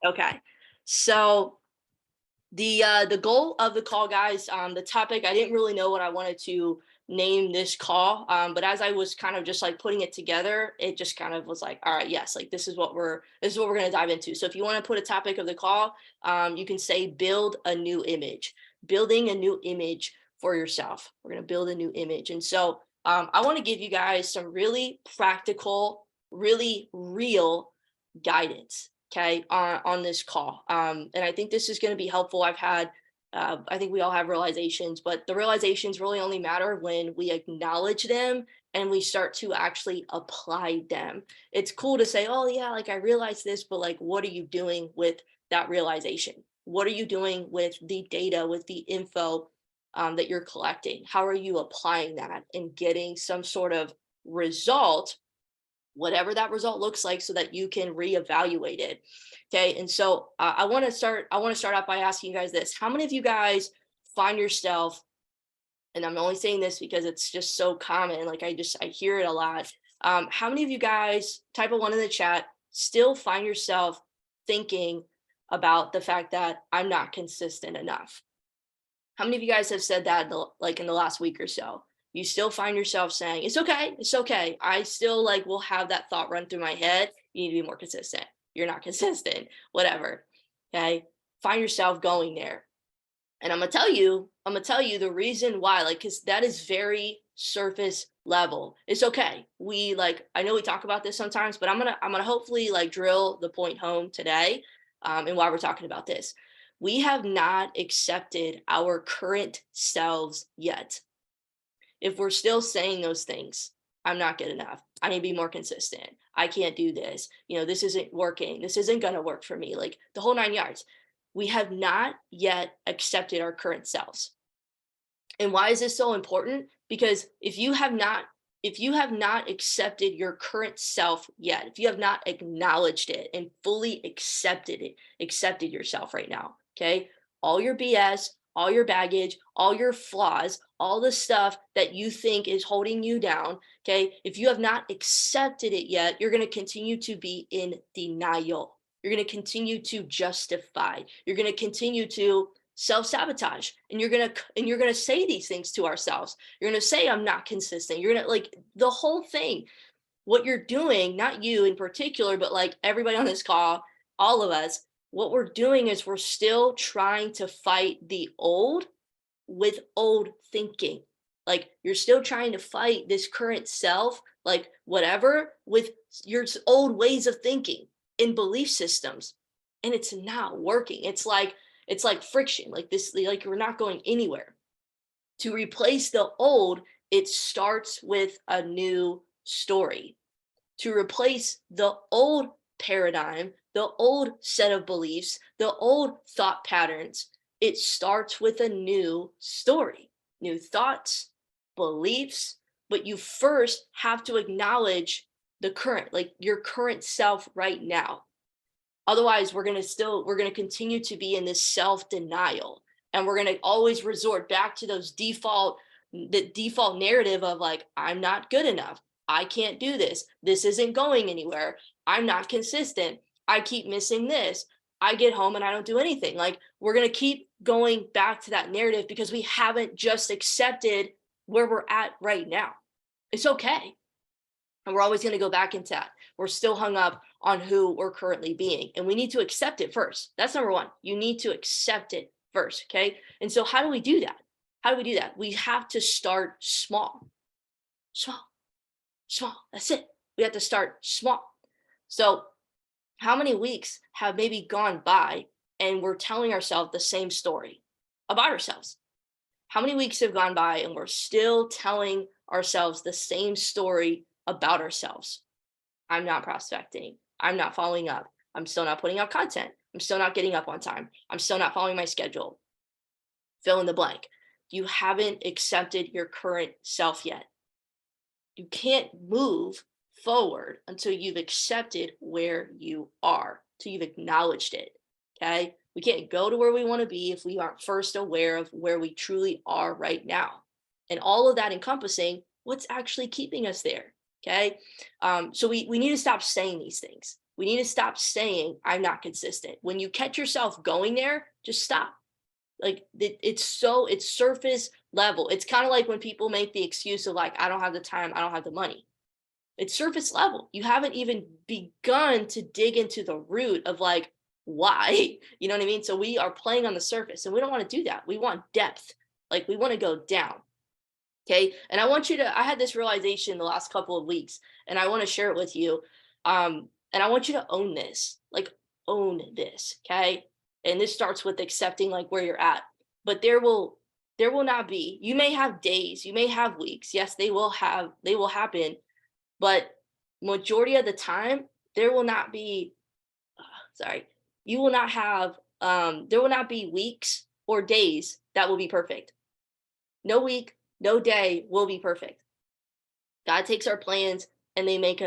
Okay. So the goal of the call, guys, the topic, I didn't really know what I wanted to name this call. But as I was kind of just like putting it together, it just kind of was like, all right, yes, like this is what we're gonna dive into. So if you want to put a topic of the call, you can say build a new image, building a new image for yourself. We're gonna build a new image. And so I want to give you guys some really practical, really real guidance, okay, on this call. And I think this is going to be helpful. I think we all have realizations, but the realizations really only matter when we acknowledge them and we start to actually apply them. It's cool to say, oh yeah, like I realized this, but like what are you doing with that realization? What are you doing with the data, with the info that you're collecting? How are you applying that and getting some sort of result, whatever that result looks like, so that you can reevaluate it? Okay. And so I want to start out by asking you guys this: how many of you guys find yourself, and I'm only saying this because it's just so common, like I hear it a lot. How many of you guys, type of one in the chat, still find yourself thinking about the fact that I'm not consistent enough? How many of you guys have said that like in the last week or so? You still find yourself saying, it's okay, it's okay. I still like will have that thought run through my head. You need to be more consistent. You're not consistent, whatever. Okay. Find yourself going there. And I'm gonna tell you the reason why, like, because that is very surface level. It's okay. I know we talk about this sometimes, but I'm gonna hopefully like drill the point home today, and why we're talking about this. We have not accepted our current selves yet. If we're still saying those things, I'm not good enough, I need to be more consistent, I can't do this, this isn't working, this isn't going to work for me, like the whole nine yards, we have not yet accepted our current selves. And why is this so important? Because if you have not accepted your current self yet, if you have not acknowledged it and fully accepted yourself right now, okay? All your BS, all your baggage, all your flaws, all the stuff that you think is holding you down, okay? If you have not accepted it yet, you're going to continue to be in denial. You're going to continue to justify. You're going to continue to self-sabotage, and you're going to say these things to ourselves. You're going to say I'm not consistent. You're going to, like, the whole thing. What you're doing, not you in particular, but like everybody on this call, all of us, what we're doing is we're still trying to fight the old with old thinking. Like you're still trying to fight this current self, like whatever, with your old ways of thinking and belief systems. And it's not working. It's like friction, like this, like we're not going anywhere. To replace the old, it starts with a new story. To replace the old paradigm, the old set of beliefs, the old thought patterns, it starts with a new story, new thoughts, beliefs. But you first have to acknowledge the current, like your current self right now. Otherwise, we're going to continue to be in this self-denial, and we're going to always resort back to the default narrative of like, I'm not good enough, I can't do this, this isn't going anywhere, I'm not consistent, I keep missing this, I get home and I don't do anything. Like we're going to keep going back to that narrative because we haven't just accepted where we're at right now. It's okay. And we're always going to go back into that. We're still hung up on who we're currently being. And we need to accept it first. That's number one. You need to accept it first. Okay. And so, how do we do that? How do we do that? We have to start small, small, small. That's it. We have to start small. So, how many weeks have maybe gone by and we're telling ourselves the same story about ourselves? How many weeks have gone by and we're still telling ourselves the same story about ourselves? I'm not prospecting. I'm not following up. I'm still not putting out content. I'm still not getting up on time. I'm still not following my schedule. Fill in the blank. You haven't accepted your current self yet. You can't move forward until you've accepted where you are, till you've acknowledged it. Okay. We can't go to where we want to be if we aren't first aware of where we truly are right now. And all of that encompassing what's actually keeping us there. Okay. So we need to stop saying these things. We need to stop saying I'm not consistent. When you catch yourself going there, just stop. Like it's surface level. It's kind of like when people make the excuse of like, I don't have the time, I don't have the money. It's surface level. You haven't even begun to dig into the root of like why. You know what I mean? So we are playing on the surface and we don't want to do that. We want depth. Like we want to go down. Okay. And I had this realization the last couple of weeks and I want to share it with you. And I want you to own this, like own this. Okay. And this starts with accepting like where you're at, but there will not be, you may have days, you may have weeks. Yes, they will happen, but majority of the time, there will not be, sorry, you will not have, there will not be weeks or days that will be perfect. No week, no day will be perfect. God takes our plans and he makes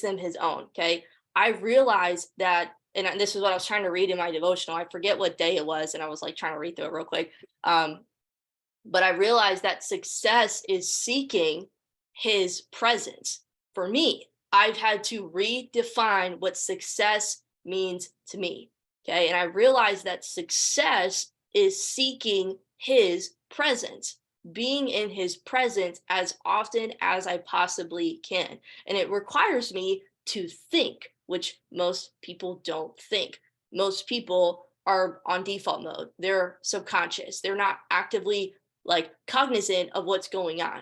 them his own. Okay. I realized that, and this is what I was trying to read in my devotional. I forget what day it was, and I was like trying to read through it real quick. But I realized that success is seeking his presence. For me, I've had to redefine what success means to me. Okay. And I realized that success is seeking his presence, being in his presence as often as I possibly can. And it requires me to think, which most people don't think. Most people are on default mode. They're subconscious. They're not actively like cognizant of what's going on.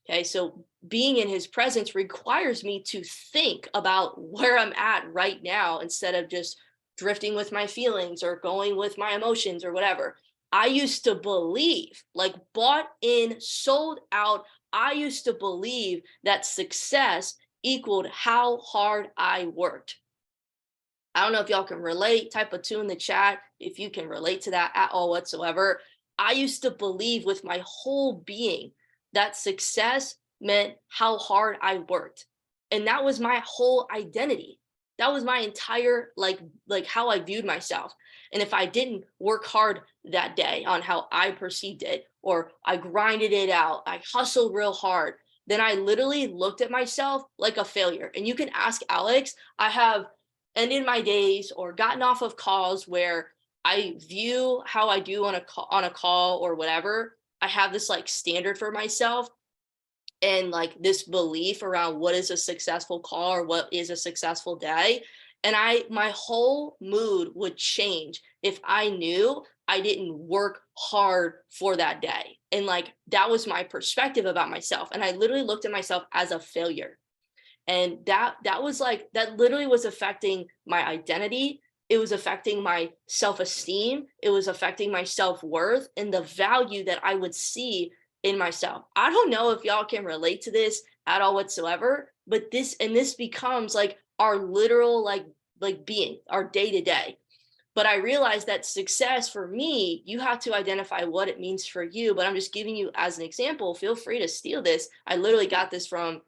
Okay. So being in his presence requires me to think about where I'm at right now instead of just drifting with my feelings or going with my emotions or whatever. I used to believe, like bought in, sold out. I used to believe that success equaled how hard I worked. I don't know if y'all can relate, type a two in the chat if you can relate to that at all whatsoever. I used to believe with my whole being that success meant how hard I worked. And that was my whole identity. That was my entire like how I viewed myself. And if I didn't work hard that day on how I perceived it, or I grinded it out, I hustled real hard, then I literally looked at myself like a failure. And you can ask Alex, I have ended my days or gotten off of calls where I view how I do on a call or whatever. I have this like standard for myself and like this belief around what is a successful call or what is a successful day. And my whole mood would change if I knew I didn't work hard for that day. And like that was my perspective about myself. And I literally looked at myself as a failure. And that was like that literally was affecting my identity. It was affecting my self-esteem. It was affecting my self-worth and the value that I would see in myself. I don't know if y'all can relate to this at all whatsoever, but this becomes like our literal like being, our day to day. But I realized that success for me, you have to identify what it means for you. But I'm just giving you as an example. Feel free to steal this. I literally got this from,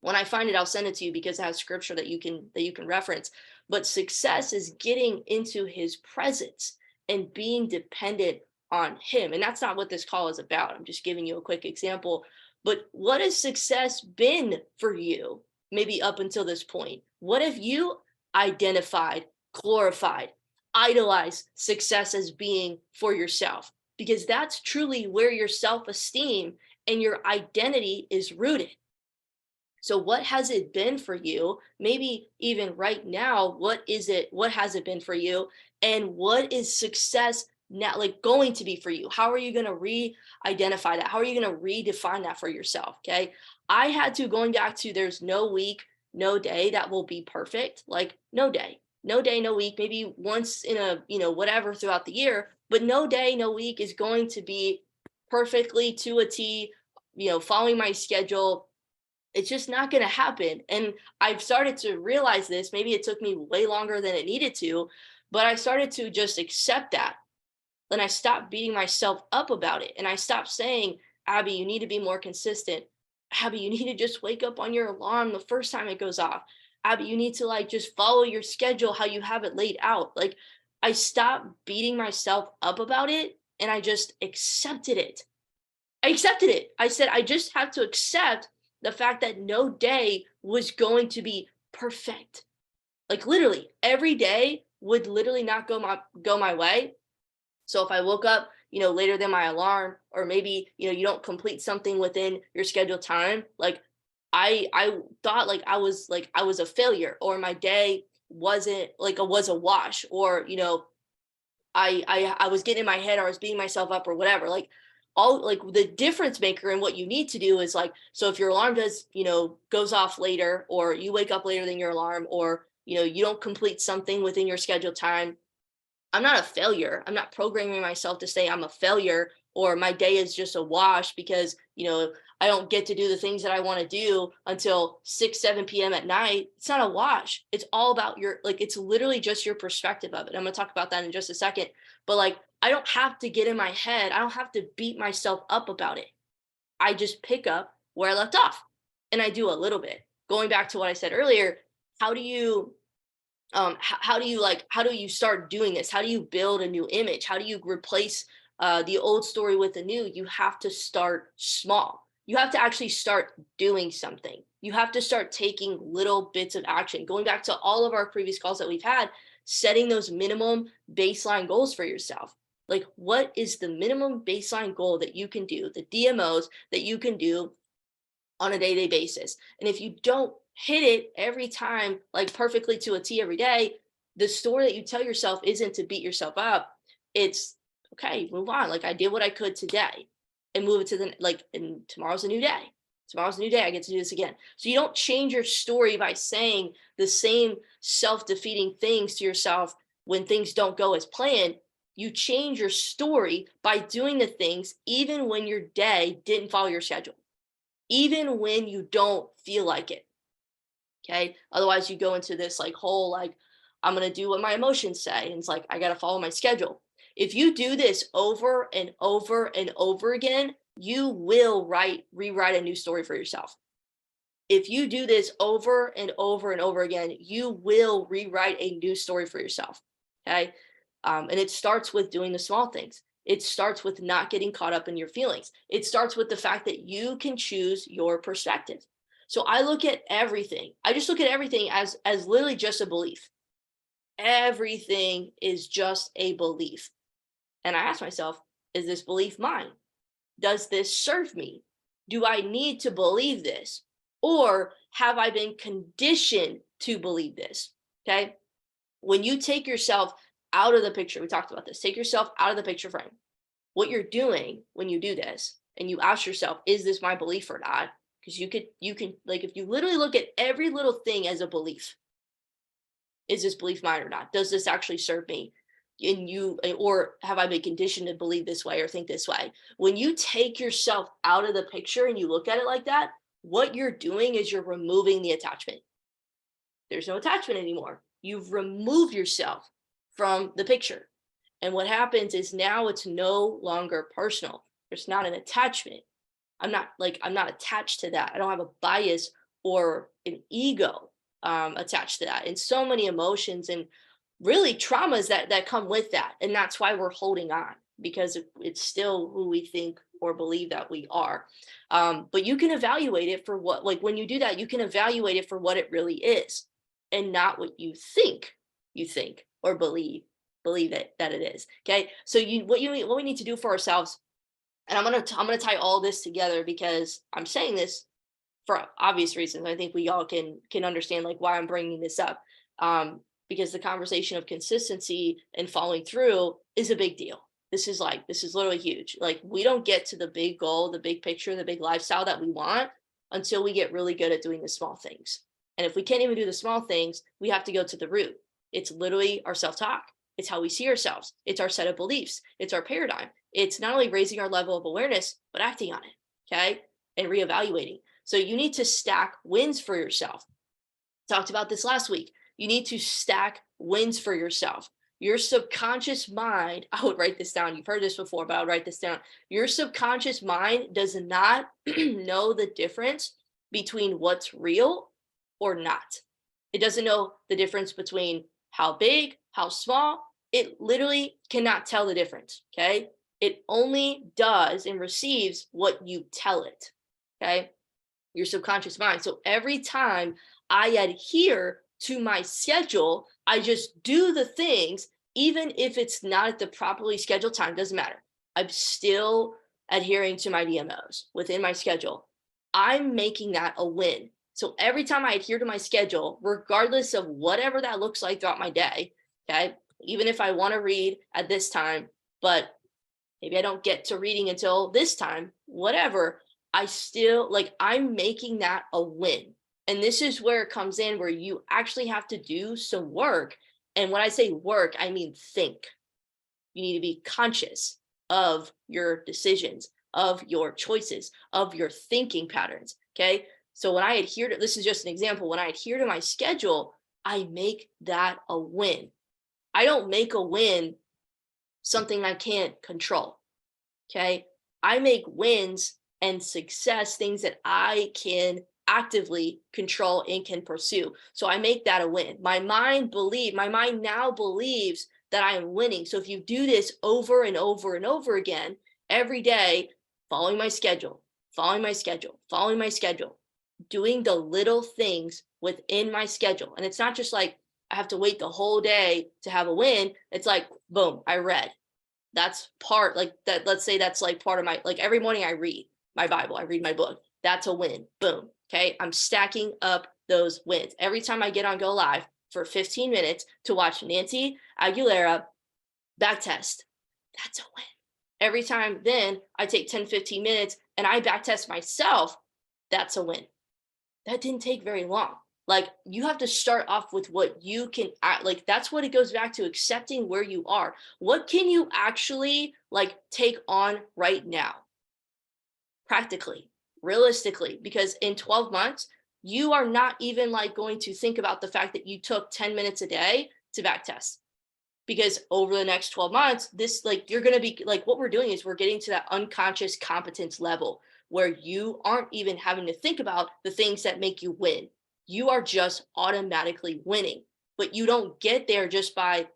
when I find it, I'll send it to you because it has scripture that you can reference. But success is getting into his presence and being dependent on him. And that's not what this call is about. I'm just giving you a quick example. But what has success been for you, maybe up until this point? What have you identified, glorified, idolized success as being for yourself? Because that's truly where your self-esteem and your identity is rooted. So what has it been for you? Maybe even right now, what is it? What has it been for you? And what is success now like going to be for you? How are you going to re-identify that? How are you going to redefine that for yourself? Okay. I had to, going back to, there's no week, no day that will be perfect. Like no day, no day, no week, maybe once in a, whatever throughout the year, but no day, no week is going to be perfectly to a T, following my schedule. It's just not going to happen. And I've started to realize this. Maybe it took me way longer than it needed to, but I started to just accept that. Then I stopped beating myself up about it. And I stopped saying, Abby, you need to be more consistent. Abby, you need to just wake up on your alarm the first time it goes off. Abby, you need to like just follow your schedule, how you have it laid out. Like I stopped beating myself up about it and I just accepted it. I accepted it. I said, I just have to accept the fact that no day was going to be perfect. Like literally every day would literally not go my way. So if I woke up, later than my alarm, or maybe, you don't complete something within your scheduled time, like I thought like I was a failure, or my day wasn't like a was a wash, or I was getting in my head, or I was beating myself up or whatever. Like all like the difference maker and what you need to do is like, so if your alarm does, goes off later, or you wake up later than your alarm, or you don't complete something within your scheduled time, I'm not a failure. I'm not programming myself to say I'm a failure, or my day is just a wash because, I don't get to do the things that I want to do until 6, 7 p.m. at night. It's not a wash. It's all about it's literally just your perspective of it. I'm going to talk about that in just a second. But like, I don't have to get in my head. I don't have to beat myself up about it. I just pick up where I left off, and I do a little bit. Going back to what I said earlier, how do you how do you start doing this? How do you build a new image? How do you replace the old story with the new? You have to start small. You have to actually start doing something. You have to start taking little bits of action. Going back to all of our previous calls that we've had, setting those minimum baseline goals for yourself. Like, what is the minimum baseline goal that you can do, the DMOs that you can do on a day-to-day basis? And if you don't hit it every time, like perfectly to a T every day, the story that you tell yourself isn't to beat yourself up. It's okay, move on. Like, I did what I could today, and move it to the like, and tomorrow's a new day. Tomorrow's a new day. I get to do this again. So you don't change your story by saying the same self-defeating things to yourself when things don't go as planned. You change your story by doing the things even when your day didn't follow your schedule, even when you don't feel like it. Okay. Otherwise, you go into this like whole, like, I'm going to do what my emotions say. And it's like, I got to follow my schedule. If you do this over and over and over again, you will rewrite a new story for yourself. If you do this over and over and over again, you will rewrite a new story for yourself. Okay. And it starts with doing the small things. It starts with not getting caught up in your feelings. It starts with the fact that you can choose your perspective. So I look at everything. I just look at everything as literally just a belief. Everything is just a belief. And I ask myself, is this belief mine? Does this serve me? Do I need to believe this? Or have I been conditioned to believe this? Okay. When you take yourself out of the picture, we talked about this, take yourself out of the picture frame. What you're doing when you do this, and you ask yourself, is this my belief or not? Because you can, like, if you literally look at every little thing as a belief, is this belief mine or not? Does this actually serve me? Or have I been conditioned to believe this way or think this way? When you take yourself out of the picture and you look at it like that, what you're doing is you're removing the attachment. There's no attachment anymore. You've removed yourself from the picture. And what happens is now it's no longer personal. There's not an attachment. I'm not attached to that. I don't have a bias or an ego attached to that. And so many emotions and really traumas that come with that. And that's why we're holding on, because it's still who we think or believe that we are. But you can evaluate it for what, like when you do that, you can evaluate it for what it really is, and not what you think or believe that it is. Okay. So what we need to do for ourselves, and I'm gonna tie all this together because I'm saying this for obvious reasons. I think we all can understand like why I'm bringing this up, because the conversation of consistency and following through is a big deal. This is literally huge. Like, we don't get to the big goal, the big picture, the big lifestyle that we want until we get really good at doing the small things. And if we can't even do the small things, we have to go to the root. It's literally our self-talk. It's how we see ourselves. It's our set of beliefs. It's our paradigm. It's not only raising our level of awareness, but acting on it. Okay. And reevaluating. So you need to stack wins for yourself. Talked about this last week. You need to stack wins for yourself. Your subconscious mind, I would write this down. You've heard this before, but I'll write this down. Your subconscious mind does not know the difference between what's real or not. It doesn't know the difference between how big, how small. It literally cannot tell the difference. Okay. It only does and receives what you tell it. Okay. Your subconscious mind. So every time I adhere to my schedule. I just do the things, even if it's not at the properly scheduled time, doesn't matter. I'm still adhering to my DMOs within my schedule. I'm making that a win. So every time I adhere to my schedule, regardless of whatever that looks like throughout my day, okay, even if I want to read at this time, but maybe I don't get to reading until this time, whatever, I still like, I'm making that a win. And this is where it comes in, where you actually have to do some work. And when I say work, I mean think. You need to be conscious of your decisions, of your choices, of your thinking patterns. Okay. So when I adhere to, this is just an example, when I adhere to my schedule, I make that a win. I don't make a win something I can't control. Okay. I make wins and success things that I can actively control and can pursue. So I make that a win. My mind now believes that I am winning. So if you do this over and over and over again, every day, following my schedule, following my schedule, following my schedule, doing the little things within my schedule. And it's not just like I have to wait the whole day to have a win. It's like, boom, I read. That's part like that. Let's say that's like part of my, like every morning I read my Bible, I read my book. That's a win. Boom. Okay. I'm stacking up those wins. Every time I get on Go Live for 15 minutes to watch Nancy Aguilera back test, that's a win. Every time then I take 10, 15 minutes and I back test myself, that's a win. That didn't take very long. Like, you have to start off with what you can like, that's what it goes back to, accepting where you are. What can you actually like take on right now? Practically, realistically, because in 12 months, you are not even like going to think about the fact that you took 10 minutes a day to back test. Because over the next 12 months, this, like, you're going to be like, what we're doing is we're getting to that unconscious competence level where you aren't even having to think about the things that make you win. You are just automatically winning. But you don't get there just by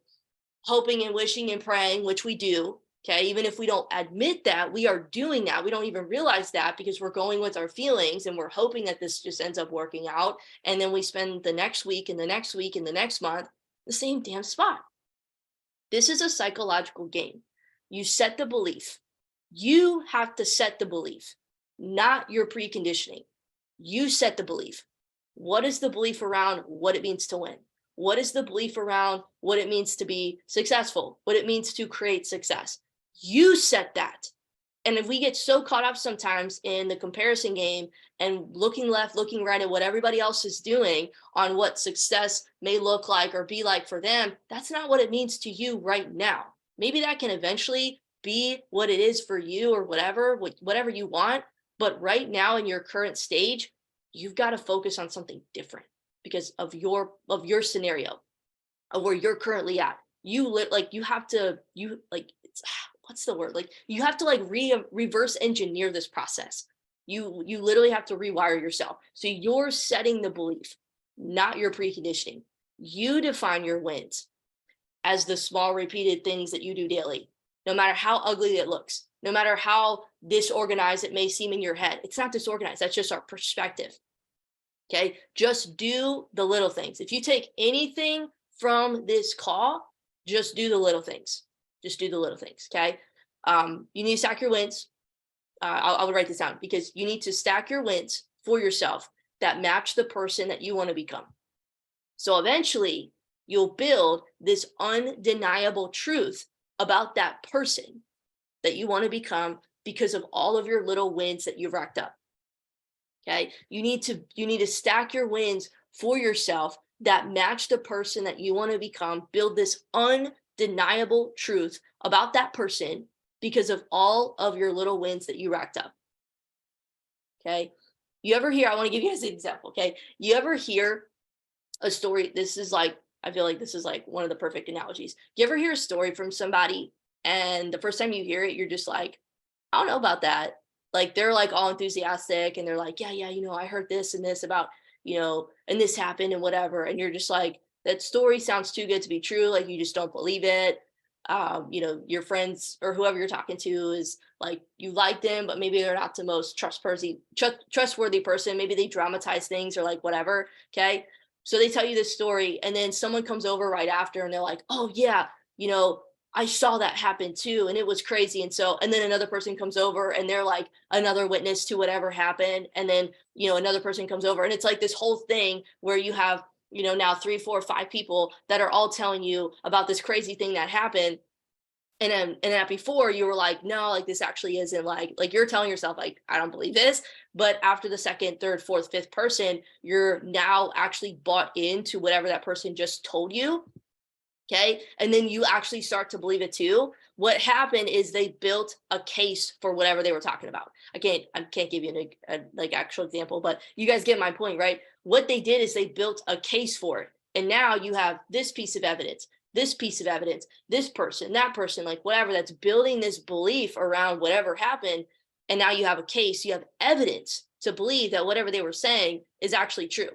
hoping and wishing and praying, which we do. Okay. Even if we don't admit that, we are doing that. We don't even realize that because we're going with our feelings and we're hoping that this just ends up working out. And then we spend the next week and the next week and the next month the same damn spot. This is a psychological game. You set the belief. You have to set the belief, not your preconditioning. You set the belief. What is the belief around what it means to win? What is the belief around what it means to be successful? What it means to create success? You set that. And if we get so caught up sometimes in the comparison game and looking left, looking right at what everybody else is doing on what success may look like or be like for them, that's not what it means to you right now. Maybe that can eventually be what it is for you or whatever you want. But right now in your current stage, you've got to focus on something different because of your scenario, of where you're currently at. You have to, what's the word? Like, you have to like reverse engineer this process. You literally have to rewire yourself. So you're setting the belief, not your preconditioning. You define your wins as the small repeated things that you do daily, no matter how ugly it looks, no matter how disorganized it may seem in your head. It's not disorganized. That's just our perspective. Okay. Just do the little things. If you take anything from this call, just do the little things. Just do the little things. Okay. You need to stack your wins. I'll write this down because you need to stack your wins for yourself that match the person that you want to become. So eventually you'll build this undeniable truth about that person that you want to become because of all of your little wins that you've racked up. Okay. You need to stack your wins for yourself that match the person that you want to become, build this undeniable truth about that person because of all of your little wins that you racked up. Okay. You ever hear, I want to give you guys an example. Okay. You ever hear a story? This is like, I feel like this is like one of the perfect analogies. You ever hear a story from somebody and the first time you hear it, you're just like, I don't know about that. Like, they're like all enthusiastic and they're like, yeah, I heard this and this about, and this happened and whatever. And you're just like, that story sounds too good to be true. Like, you just don't believe it. Your friends or whoever you're talking to is like, you like them, but maybe they're not the most trustworthy person. Maybe they dramatize things or like whatever. Okay. So they tell you this story, and then someone comes over right after and they're like, oh yeah, you know, I saw that happen too, and it was crazy. And so, and then another person comes over and they're like another witness to whatever happened. And then, another person comes over, and it's like this whole thing where you have, now 3, 4, 5 people that are all telling you about this crazy thing that happened. And that before you were like, no, like this actually isn't like you're telling yourself like, I don't believe this. But after the second, third, fourth, fifth person, you're now actually bought into whatever that person just told you. Okay. And then you actually start to believe it too. What happened is they built a case for whatever they were talking about. I can't give you a like actual example, but you guys get my point, right? What they did is they built a case for it. And now you have this piece of evidence, this piece of evidence, this person, that person, like whatever, that's building this belief around whatever happened. And now you have a case, you have evidence to believe that whatever they were saying is actually true.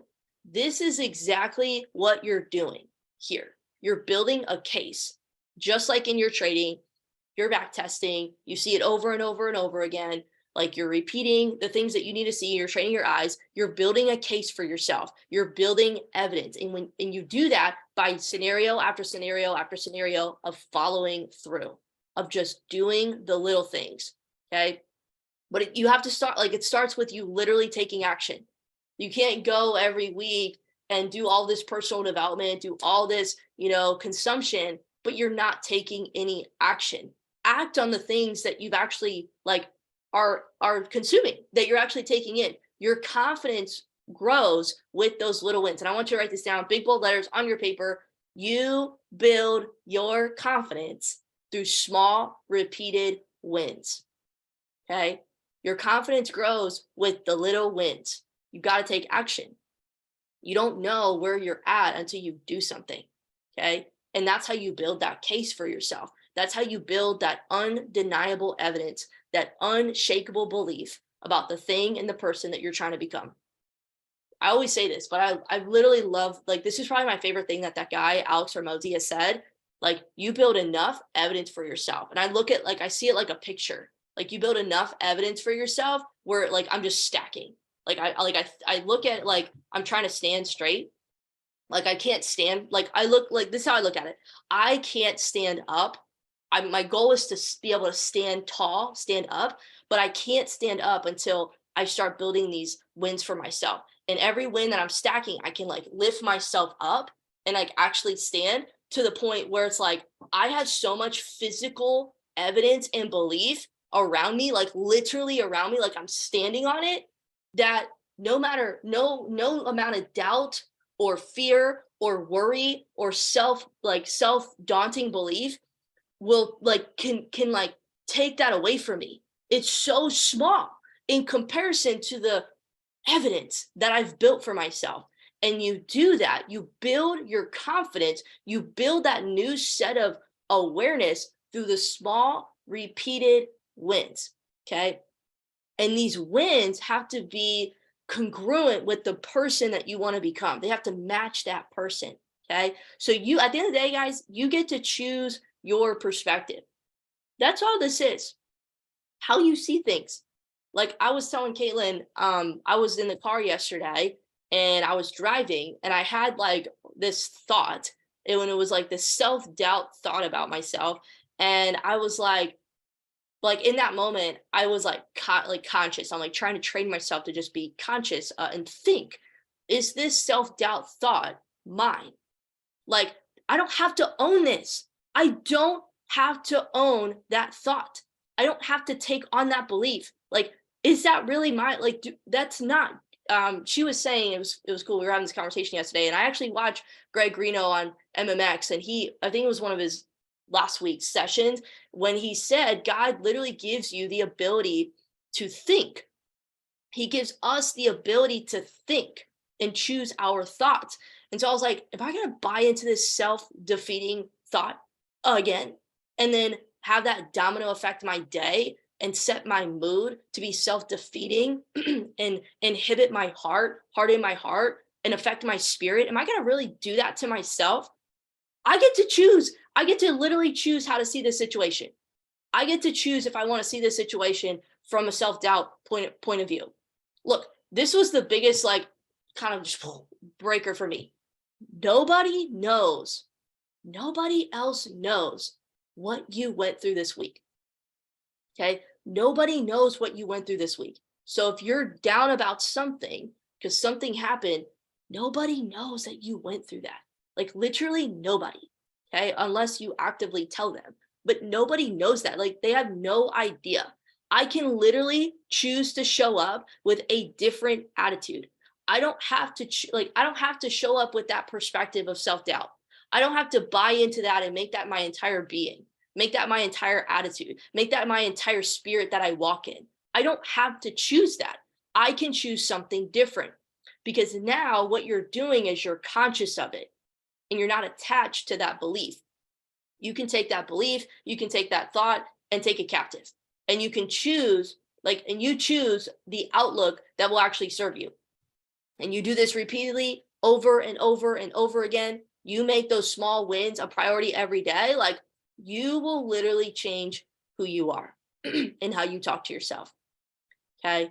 This is exactly what you're doing here. You're building a case, just like in your trading, you're back testing, you see it over and over and over again. Like you're repeating the things that you need to see, you're training your eyes, you're building a case for yourself, you're building evidence. And you do that by scenario after scenario after scenario of following through, of just doing the little things. Okay. But you have to start, like it starts with you literally taking action. You can't go every week and do all this personal development, do all this, consumption, but you're not taking any action. Act on the things that you've actually like are consuming, that you're actually taking in. Your confidence grows with those little wins. And I want you to write this down, big bold letters on your paper. You build your confidence through small, repeated wins. Okay. Your confidence grows with the little wins. You've got to take action. You don't know where you're at until you do something. Okay. And that's how you build that case for yourself. That's how you build that undeniable evidence, that unshakable belief about the thing and the person that you're trying to become. I always say this, but I literally love, like, this is probably my favorite thing that guy, Alex Hormozi, has said. Like, you build enough evidence for yourself. And I look at, like, I see it like a picture. Like, you build enough evidence for yourself where, like, I'm just stacking. Like, I look at it like I'm trying to stand straight. Like, I can't stand, like, I look like this is how I look at it. I can't stand up. My goal is to be able to stand tall, stand up, but I can't stand up until I start building these wins for myself. And every win that I'm stacking, I can like lift myself up and like actually stand to the point where it's like I have so much physical evidence and belief around me, like literally around me, like I'm standing on it, that no amount of doubt or fear or worry or self daunting belief will like can like take that away from me. It's so small in comparison to the evidence that I've built for myself. And you do that, you build your confidence, you build that new set of awareness through the small repeated wins. Okay. And these wins have to be congruent with the person that you want to become. They have to match that person. Okay. So you, at the end of the day, guys, you get to choose your perspective. That's all this is. How you see things. Like I was telling Caitlin, I was in the car yesterday and I was driving and I had like this thought, and when it was like this self-doubt thought about myself. And I was like in that moment, I was like conscious. I'm like trying to train myself to just be conscious and think, is this self-doubt thought mine? Like, I don't have to own this. I don't have to own that thought. I don't have to take on that belief. Like, is that really my, like, that's not, she was saying, it was cool. We were having this conversation yesterday, and I actually watched Greg Reno on MMX, and I think it was one of his last week's sessions, when he said, God literally gives you the ability to think. He gives us the ability to think and choose our thoughts. And so I was like, if I gotta buy into this self-defeating thought again, and then have that domino affect my day and set my mood to be self-defeating and inhibit my heart, harden my heart, and affect my spirit, am I gonna really do that to myself? I get to choose. I get to literally choose how to see this situation. I get to choose if I want to see this situation from a self-doubt point of view. Look, this was the biggest like kind of just breaker for me. Nobody knows, nobody else knows what you went through this week. Okay. Nobody knows what you went through this week. So if you're down about something because something happened, nobody knows that you went through that. Like literally nobody. Okay. Unless you actively tell them, but nobody knows that. Like they have no idea. I can literally choose to show up with a different attitude. I don't have to I don't have to show up with that perspective of self-doubt. I don't have to buy into that and make that my entire being, make that my entire attitude, make that my entire spirit that I walk in. I don't have to choose that. I can choose something different because now what you're doing is you're conscious of it and you're not attached to that belief. You can take that belief, you can take that thought and take it captive. And you can choose, and you choose the outlook that will actually serve you. And you do this repeatedly over and over and over again. You make those small wins a priority every day. Like you will literally change who you are and how you talk to yourself. Okay.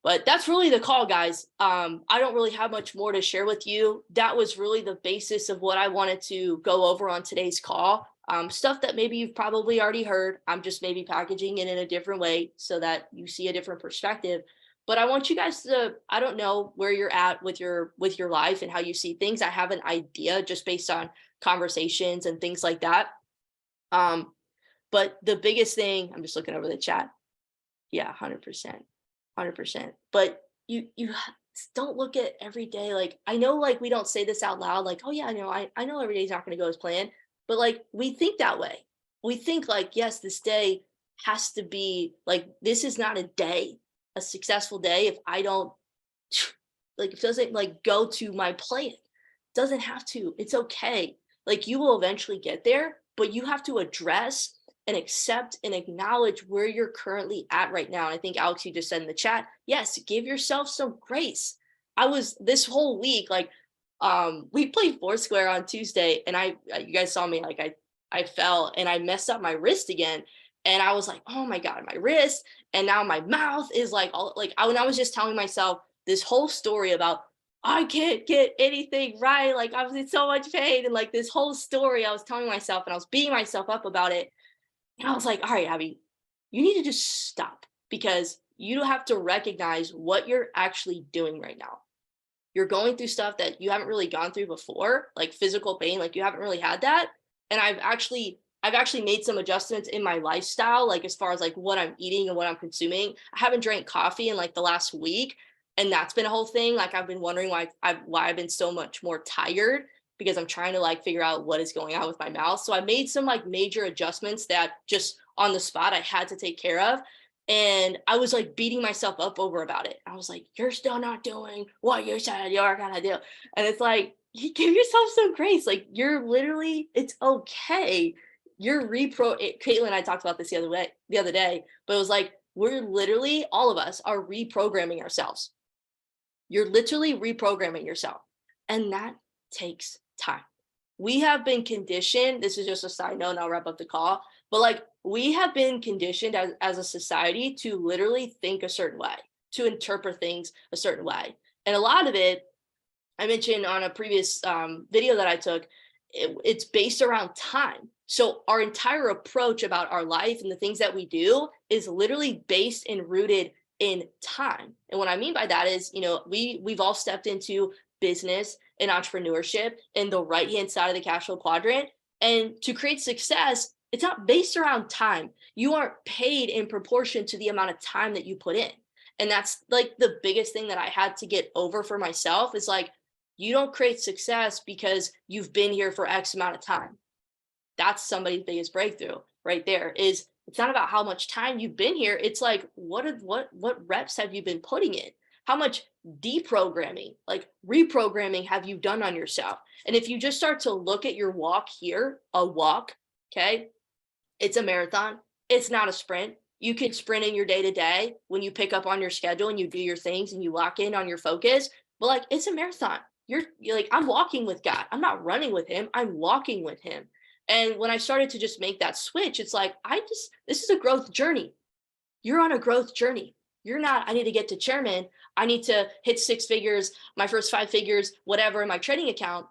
But that's really the call, guys. I don't really have much more to share with you. That was really the basis of what I wanted to go over on today's call. Stuff that maybe you've probably already heard. I'm just maybe packaging it in a different way so that you see a different perspective. But I want you guys to, I don't know where you're at with your life and how you see things. I have an idea just based on conversations and things like that. But the biggest thing, I'm just looking over the chat. Yeah, 100%. 100%. But you don't look at every day. Like I know like we don't say this out loud, like, oh yeah, I know every day's not gonna go as planned, but like we think that way. We think like, yes, this day has to be like this is not a day, a successful day if I don't like it doesn't like go to my plan. Doesn't have to. It's okay. Like you will eventually get there, but you have to address and accept and acknowledge where you're currently at right now. And I think Alex, you just said in the chat, yes, give yourself some grace. I was this whole week, we played Foursquare on Tuesday and you guys saw me, like I fell and I messed up my wrist again. And I was like, oh my God, my wrist. And now my mouth is like, all like, when I was just telling myself this whole story about, I can't get anything right. Like I was in so much pain. And like this whole story I was telling myself and I was beating myself up about it. And I was like, all right, Abby, you need to just stop because you have to recognize what you're actually doing right now. You're going through stuff that you haven't really gone through before, like physical pain, like you haven't really had that. And I've actually made some adjustments in my lifestyle, like as far as like what I'm eating and what I'm consuming. I haven't drank coffee in like the last week. And that's been a whole thing. Like I've been wondering why I've been so much more tired because I'm trying to like figure out what is going on with my mouth. So I made some like major adjustments that just on the spot I had to take care of. And I was like beating myself up over about it. I was like, you're still not doing what you said you're gonna do. And it's like, you give yourself some grace. Like you're literally, it's okay. Caitlin and I talked about this the other day, but it was like, we're literally, all of us are reprogramming ourselves. You're literally reprogramming yourself. And that takes time. We have been conditioned, this is just a side note, and I'll wrap up the call, but like we have been conditioned as a society to literally think a certain way, to interpret things a certain way. And a lot of it, I mentioned on a previous video that I took, it's based around time. So our entire approach about our life and the things that we do is literally based and rooted in time. And what I mean by that is, we've all stepped into business and entrepreneurship in the right hand side of the cash flow quadrant. And to create success, it's not based around time. You aren't paid in proportion to the amount of time that you put in. And that's like the biggest thing that I had to get over for myself is like, you don't create success because you've been here for X amount of time. That's somebody's biggest breakthrough right there. Is it's not about how much time you've been here. It's like, what reps have you been putting in? How much deprogramming, like reprogramming have you done on yourself? And if you just start to look at your walk here, a walk, okay, it's a marathon. It's not a sprint. You can sprint in your day to day when you pick up on your schedule and you do your things and you lock in on your focus. But like, it's a marathon. You're like, I'm walking with God. I'm not running with him. I'm walking with him. And when I started to just make that switch, it's like, this is a growth journey. You're on a growth journey. You're not, I need to get to chairman. I need to hit 6 figures, my first 5 figures, whatever in my trading account.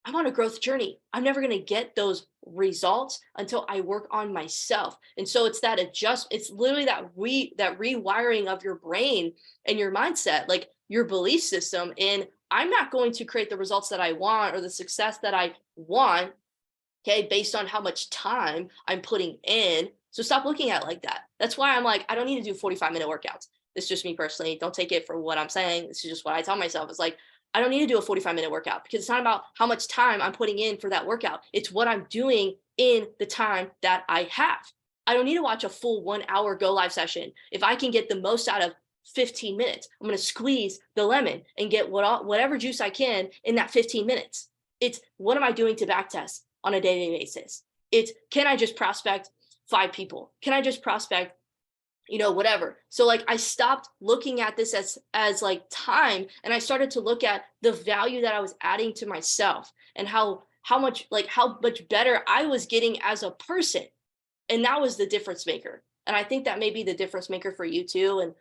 I'm on a growth journey. I'm never going to get those results until I work on myself. And so it's that it's literally that rewiring of your brain and your mindset, like your belief system. And I'm not going to create the results that I want or the success that I want, okay, based on how much time I'm putting in. So stop looking at it like that. That's why I'm like, I don't need to do 45-minute workouts. It's just me personally. Don't take it for what I'm saying. This is just what I tell myself. It's like, I don't need to do a 45-minute workout because it's not about how much time I'm putting in for that workout. It's what I'm doing in the time that I have. I don't need to watch a full 1 hour go live session. If I can get the most out of 15 minutes, I'm going to squeeze the lemon and get whatever juice I can in that 15 minutes. It's what am I doing to backtest on a daily basis? It's can I just prospect 5 people? Can I just prospect, whatever? So like I stopped looking at this as like time, and I started to look at the value that I was adding to myself and how much better I was getting as a person. And that was the difference maker. And I think that may be the difference maker for you too. And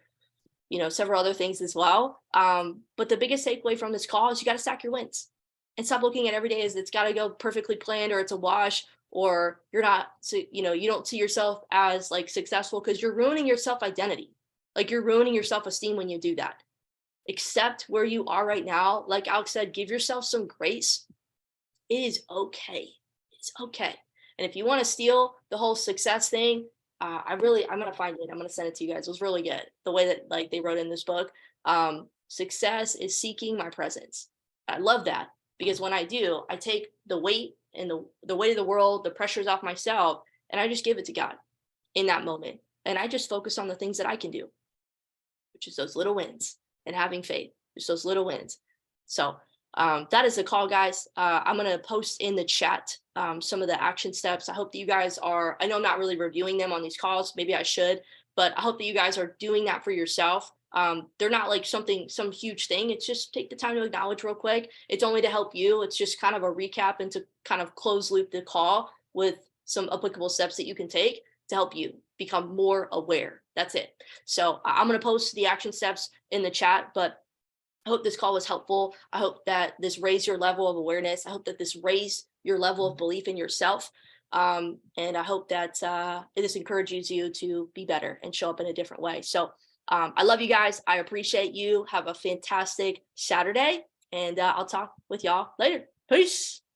several other things as well. But the biggest takeaway from this call is you got to stack your wins and stop looking at every day as it's got to go perfectly planned or it's a wash or you're not, so, you don't see yourself as like successful because you're ruining your self identity. Like you're ruining your self esteem when you do that. Accept where you are right now. Like Alex said, give yourself some grace. It is okay. It's okay. And if you want to steal the whole success thing, I'm gonna find it. I'm gonna send it to you guys. It was really good. The way that like they wrote in this book, success is seeking my presence. I love that because when I do, I take the weight and the weight of the world, the pressures off myself, and I just give it to God in that moment. And I just focus on the things that I can do, which is those little wins and having faith. Just those little wins. So that is the call, guys. I'm going to post in the chat some of the action steps. I hope that you guys are, I know I'm not really reviewing them on these calls. Maybe I should, but I hope that you guys are doing that for yourself. They're not like some huge thing. It's just take the time to acknowledge real quick. It's only to help you. It's just kind of a recap and to kind of close loop the call with some applicable steps that you can take to help you become more aware. That's it. So I'm going to post the action steps in the chat, but I hope this call was helpful. I hope that this raised your level of awareness. I hope that this raised your level of belief in yourself. And I hope that this encourages you to be better and show up in a different way. So I love you guys. I appreciate you. Have a fantastic Saturday. And I'll talk with y'all later. Peace.